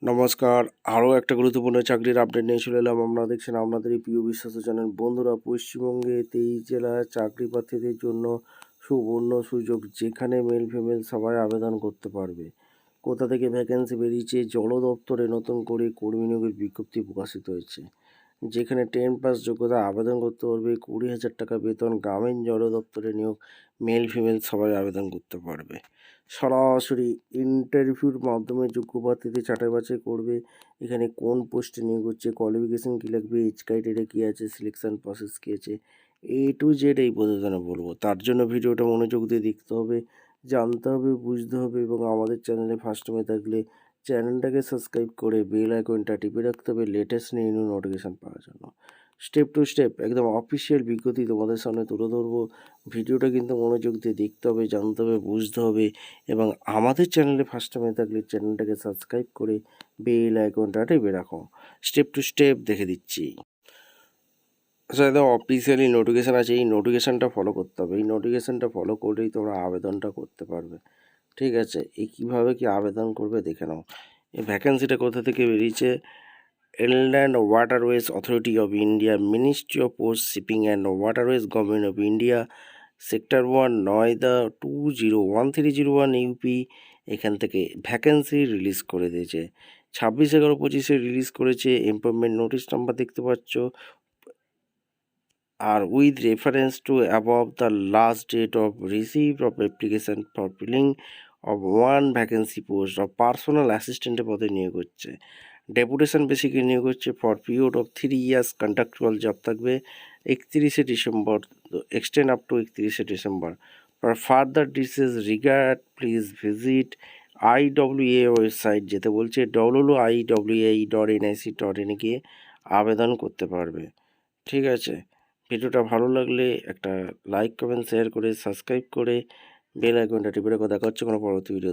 নমস্কার, আরও একটা গুরুত্বপূর্ণ চাকরির আপডেট নিয়ে চলে এলাম। আপনারা দেখছেন আপনাদের এই প্রিয় বিশ্বস্ত চ্যানেল। বন্ধুরা, পশ্চিমবঙ্গে 23 জেলার চাকরি প্রার্থীদের জন্য সুবর্ণ সুযোগ, যেখানে মেল ফিমেল সবাই আবেদন করতে পারবে। কোথা থেকে ভ্যাকেন্সি বেরিয়েছে? জল দপ্তরে নতুন করে কর্মী নিয়োগের বিজ্ঞপ্তি প্রকাশিত হয়েছে, যেখানে 10 পাস যোগ্যতা আবেদন করতে পারবে। 20,000 টাকা বেতন, গ্রামীণ জল দপ্তরে নিয়োগ, মেল ফিমেল সবাই আবেদন করতে পারবে। সরাসরি ইন্টারভিউর মাধ্যমে যোগ্য প্রার্থীদের ছাঁটাই বাছাই করবে। এখানে কোন পোস্টে নিয়োগ হচ্ছে, কোয়ালিফিকেশান কী লাগবে, এজ ক্রাইটেরিয়া কী আছে, সিলেকশান প্রসেস কী আছে, টু জেড এই প্রতিবেদনে বলবো। তার জন্য ভিডিওটা মনোযোগ দিয়ে দেখতে হবে, জানতে হবে, বুঝতে হবে এবং আমাদের চ্যানেলে ফার্স্ট টাইমে থাকলে চ্যানেলটাকে সাবস্ক্রাইব করে বেল আইকনটা টিপে রাখতে হবে লেটেস্ট নিউ নোটিফিকেশান পাওয়ার জন্য। স্টেপ টু স্টেপ একদম অফিসিয়াল বিজ্ঞপ্তি তোমাদের সামনে তুলে ধরবো। ভিডিওটা কিন্তু মনোযোগ দিয়ে দেখতে হবে, জানতে হবে, বুঝতে হবে এবং আমাদের চ্যানেলে ফার্স্ট টাইমে থাকলে চ্যানেলটাকে সাবস্ক্রাইব করে বেল আইকনটা টিপে রাখো। স্টেপ টু স্টেপ দেখে দিচ্ছি। আচ্ছা, একদম অফিসিয়ালি নোটিফিকেশান আছে, এই নোটিফিকেশানটা ফলো করতে হবে। এই নোটিফিকেশানটা ফলো করলেই তোমরা আবেদনটা করতে পারবে। ঠিক আছে, এই কীভাবে কি আবেদন করবে দেখে নাও। এই ভ্যাকেন্সিটা কোথা থেকে বেরিয়েছে? Inland waterways authority of India, ministry of post, shipping and waterways, government of India, sector 1, Noida 201301 UP. এখান থেকে ভ্যাকেন্সি রিলিজ করে দিয়েছে। 26/11/25 রিলিজ করেছে। এমপ্লয়মেন্ট নোটিশ নাম্বার দেখতে পাচ্ছ। আর with reference to above the last date of receive of application for filling of one vacancy post of personal অ্যাসিস্ট্যান্টের পদে নিয়োগ হচ্ছে। ডেপুটেশন বেসিকে নিয়োগ হচ্ছে for period of 3 years. Contractual job থাকবে 31শে ডিসেম্বর, এক্সটেন্ড আপ টু 31শে December. For further details regard please visit IWA website, যেতে বলছে www.iwai.nic.in গিয়ে আবেদন করতে পারবে। ঠিক আছে, ভিডিওটা ভালো লাগলে একটা লাইক, কমেন্ট, শেয়ার করে সাবস্ক্রাইব করে বেল আইকনটা টিপে রেখো। দেখা হচ্ছে কোনো পরবর্তী ভিডিও।